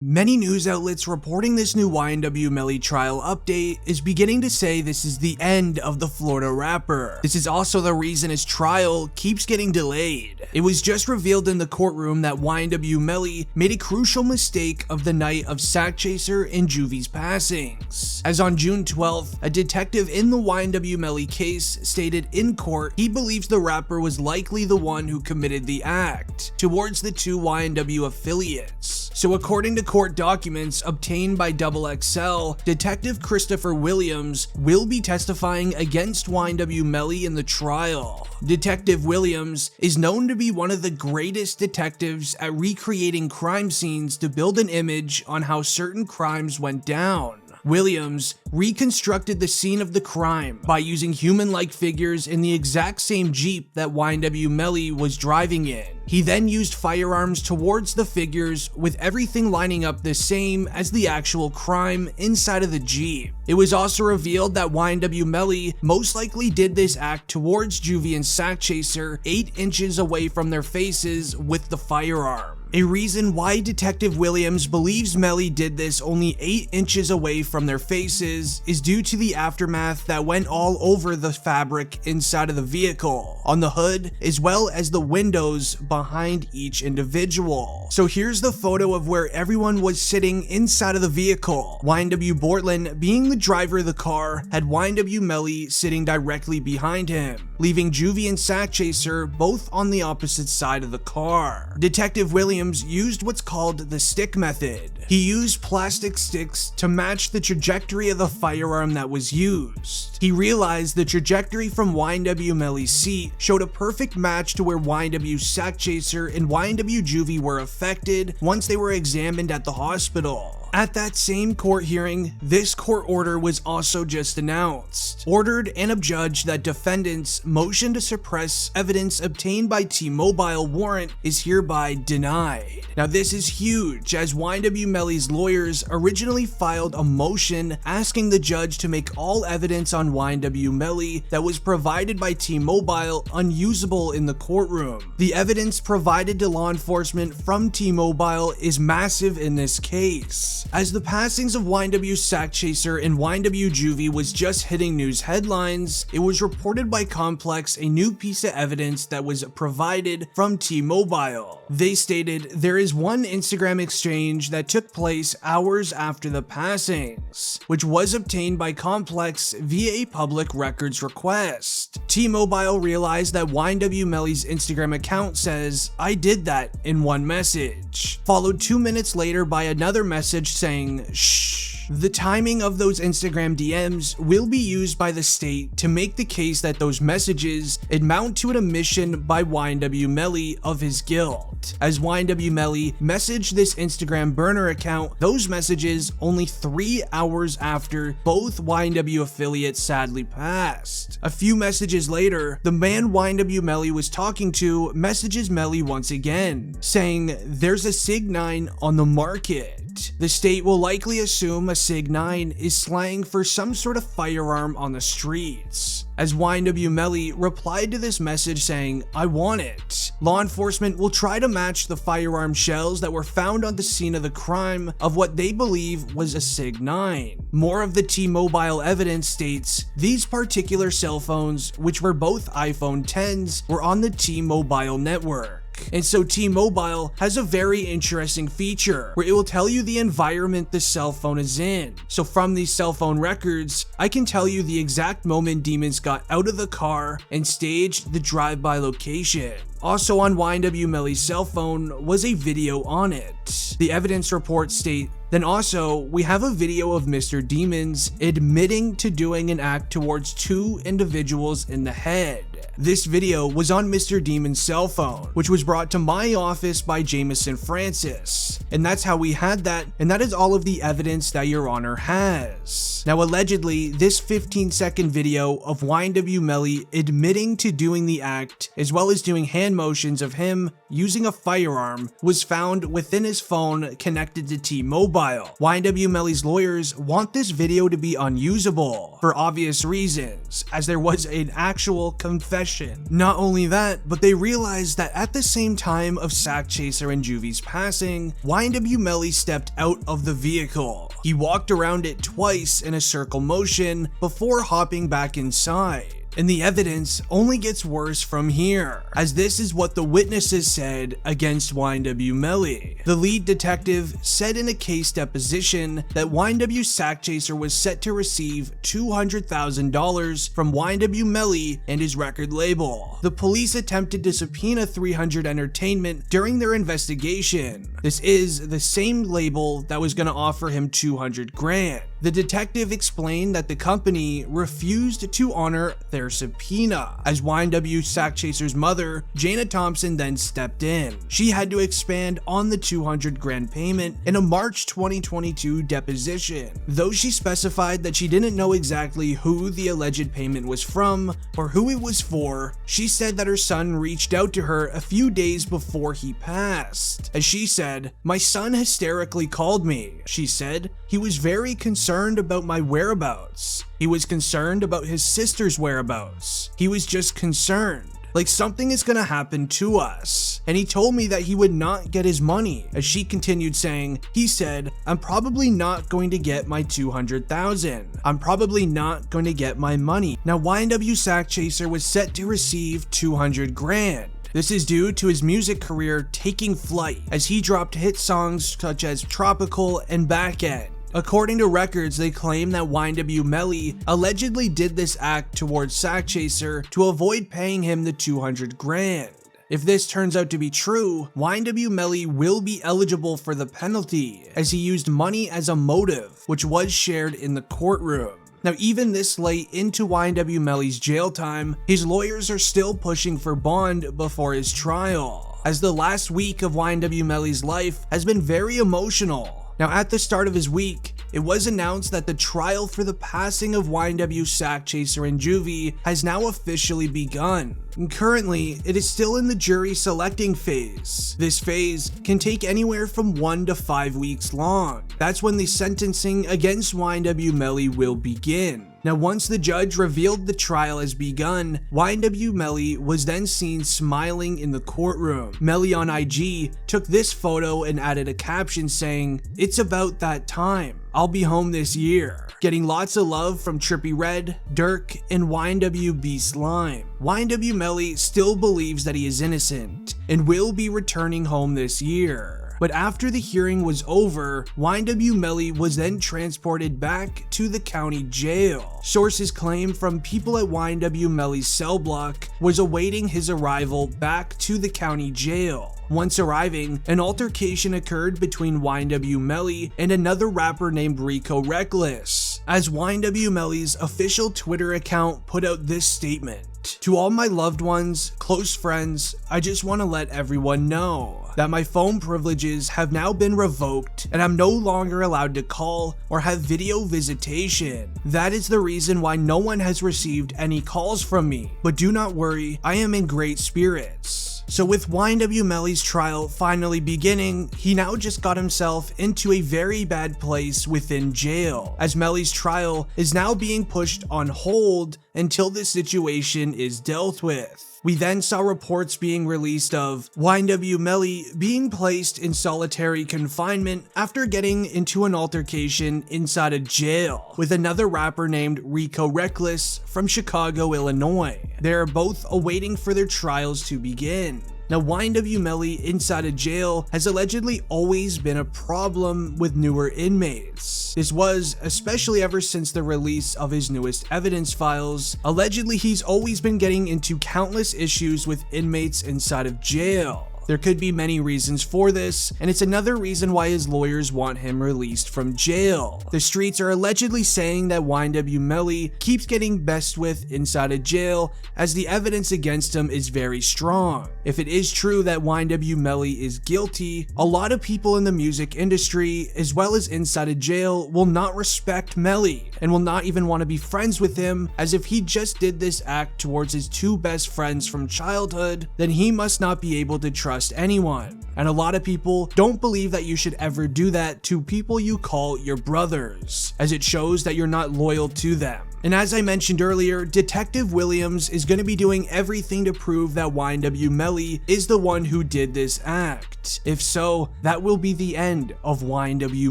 Many news outlets reporting this new YNW Melly trial update is beginning to say this is the end of the Florida rapper. This is also the reason his trial keeps getting delayed. It was just revealed in the courtroom that YNW Melly made a crucial mistake of the night of Sakchaser and Juvy's passings. As on June 12th, a detective in the YNW Melly case stated in court he believes the rapper was likely the one who committed the act towards the two YNW affiliates. So according to court documents obtained by XXL, Detective Christopher Williams will be testifying against YNW Melly in the trial. Detective Williams is known to be one of the greatest detectives at recreating crime scenes to build an image on how certain crimes went down. Williams reconstructed the scene of the crime by using human-like figures in the exact same Jeep that YNW Melly was driving in. He then used firearms towards the figures with everything lining up the same as the actual crime inside of the Jeep. It was also revealed that YNW Melly most likely did this act towards Juvy and Sakchaser 8 inches away from their faces with the firearm. A reason why Detective Williams believes Melly did this only 8 inches away from their faces is due to the aftermath that went all over the fabric inside of the vehicle, on the hood, as well as the windows behind each individual. So here's the photo of where everyone was sitting inside of the vehicle. YNW Bortlen, being the driver of the car, had YNW Melly sitting directly behind him, leaving Juvy and Sakchaser both on the opposite side of the car. Detective Williams used what's called the stick method. He used plastic sticks to match the trajectory of the firearm that was used. He realized the trajectory from YNW Melly's seat showed a perfect match to where YNW Sakchaser and YNW Juvy were affected once they were examined at the hospital. At that same court hearing, this court order was also just announced. Ordered and adjudged that defendants' motion to suppress evidence obtained by T-Mobile warrant is hereby denied. Now this is huge, as YNW Melly's lawyers originally filed a motion asking the judge to make all evidence on YNW Melly that was provided by T-Mobile unusable in the courtroom. The evidence provided to law enforcement from T-Mobile is massive in this case, as the passings of YNW Sakchaser and YNW Juvy was just hitting news headlines. It was reported by Complex a new piece of evidence that was provided from T-Mobile. They stated there is one Instagram exchange that took place hours after the passings, which was obtained by Complex via a public records request. T-Mobile realized that YNW Melly's Instagram account says, "I did that" in one message, followed 2 minutes later by another message saying, "Shh." The timing of those Instagram DMs will be used by the state to make the case that those messages amount to an admission by YNW Melly of his guilt. As YNW Melly messaged this Instagram burner account those messages only 3 hours after both YNW affiliates sadly passed. A few messages later, the man YNW Melly was talking to messages Melly once again, saying there's a Sig 9 on the market. The state will likely assume a Sig 9 is slang for some sort of firearm on the streets, as YNW Melly replied to this message saying, "I want it." Law enforcement will try to match the firearm shells that were found on the scene of the crime of what they believe was a Sig 9. More of the T-Mobile evidence states these particular cell phones, which were both iPhone 10s, were on the T-Mobile network. And so T-Mobile has a very interesting feature where it will tell you the environment the cell phone is in. So from these cell phone records, I can tell you the exact moment demons got out of the car and staged the drive-by location. Also on YNW Melly's cell phone was a video on it. The evidence reports state, then also, we have a video of Mr. Demons admitting to doing an act towards 2 individuals in the head. This video was on Mr. Demon's cell phone, which was brought to my office by Jameson Francis. And that's how we had that, and that is all of the evidence that Your Honor has. Now allegedly, this 15-second video of YNW Melly admitting to doing the act, as well as doing hand motions of him using a firearm, was found within his phone connected to T-Mobile. YNW Melly's lawyers want this video to be unusable, for obvious reasons, as there was an actual confession confession. Not only that, but they realized that at the same time of Sakchaser and Juvy's passing, YNW Melly stepped out of the vehicle. He walked around it twice in a circle motion before hopping back inside. And the evidence only gets worse from here, as this is what the witnesses said against YNW Melly. The lead detective said in a case deposition that YNW Sakchaser was set to receive $200,000 from YNW Melly and his record label. The police attempted to subpoena 300 Entertainment during their investigation. This is the same label that was going to offer him 200 grand. The detective explained that the company refused to honor their subpoena, as YNW Sakchaser's mother, Jana Thompson, then stepped in. She had to expand on the 200 grand payment in a March 2022 deposition. Though she specified that she didn't know exactly who the alleged payment was from or who it was for, she said that her son reached out to her a few days before he passed. As she said, "My son hysterically called me," she said. "He was very concerned about my whereabouts. He was concerned about his sister's whereabouts. He was just concerned. Like something is gonna happen to us. And he told me that he would not get his money." As she continued saying, he said, "I'm probably not going to get my 200,000. I'm probably not going to get my money." Now YNW Sakchaser was set to receive 200 grand. This is due to his music career taking flight, as he dropped hit songs such as Tropical and Back End. According to records, they claim that YNW Melly allegedly did this act towards Sakchaser to avoid paying him the 200 grand. If this turns out to be true, YNW Melly will be eligible for the penalty, as he used money as a motive, which was shared in the courtroom. Now, even this late into YNW Melly's jail time, his lawyers are still pushing for bond before his trial, as the last week of YNW Melly's life has been very emotional. Now, at the start of his week, it was announced that the trial for the passing of YNW Sakchaser and Juvy has now officially begun. And currently, it is still in the jury selecting phase. This phase can take anywhere from 1 to 5 weeks long. That's when the sentencing against YNW Melly will begin. Now, once the judge revealed the trial has begun, YNW Melly was then seen smiling in the courtroom. Melly on IG took this photo and added a caption saying, "It's about that time. I'll be home this year," getting lots of love from Trippie Redd, Dirk, and YNW BSlime. YNW Melly still believes that he is innocent and will be returning home this year. But after the hearing was over, YNW Melly was then transported back to the county jail. Sources claim from people at YNW Melly's cell block was awaiting his arrival back to the county jail. Once arriving, an altercation occurred between YNW Melly and another rapper named Rico Reckless, as YNW Melly's official Twitter account put out this statement. "To all my loved ones, close friends, I just want to let everyone know that my phone privileges have now been revoked and I'm no longer allowed to call or have video visitation. That is the reason why no one has received any calls from me. But do not worry, I am in great spirits." So with YNW Melly's trial finally beginning, he now just got himself into a very bad place within jail, as Melly's trial is now being pushed on hold until this situation is dealt with. We then saw reports being released of YNW Melly being placed in solitary confinement after getting into an altercation inside a jail with another rapper named Rico Reckless from Chicago, Illinois. They are both awaiting for their trials to begin. Now, YNW Melly inside a jail has allegedly always been a problem with newer inmates. This was especially ever since the release of his newest evidence files. Allegedly, he's always been getting into countless issues with inmates inside of jail. There could be many reasons for this, and it's another reason why his lawyers want him released from jail. The streets are allegedly saying that YNW Melly keeps getting messed with inside of jail, as the evidence against him is very strong. If it is true that YNW Melly is guilty, a lot of people in the music industry, as well as inside of jail, will not respect Melly and will not even want to be friends with him, as if he just did this act towards his two best friends from childhood, then he must not be able to trust trust anyone. And a lot of people don't believe that you should ever do that to people you call your brothers, as it shows that you're not loyal to them. And as I mentioned earlier, Detective Williams is going to be doing everything to prove that YNW Melly is the one who did this act. If so, that will be the end of YNW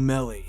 Melly.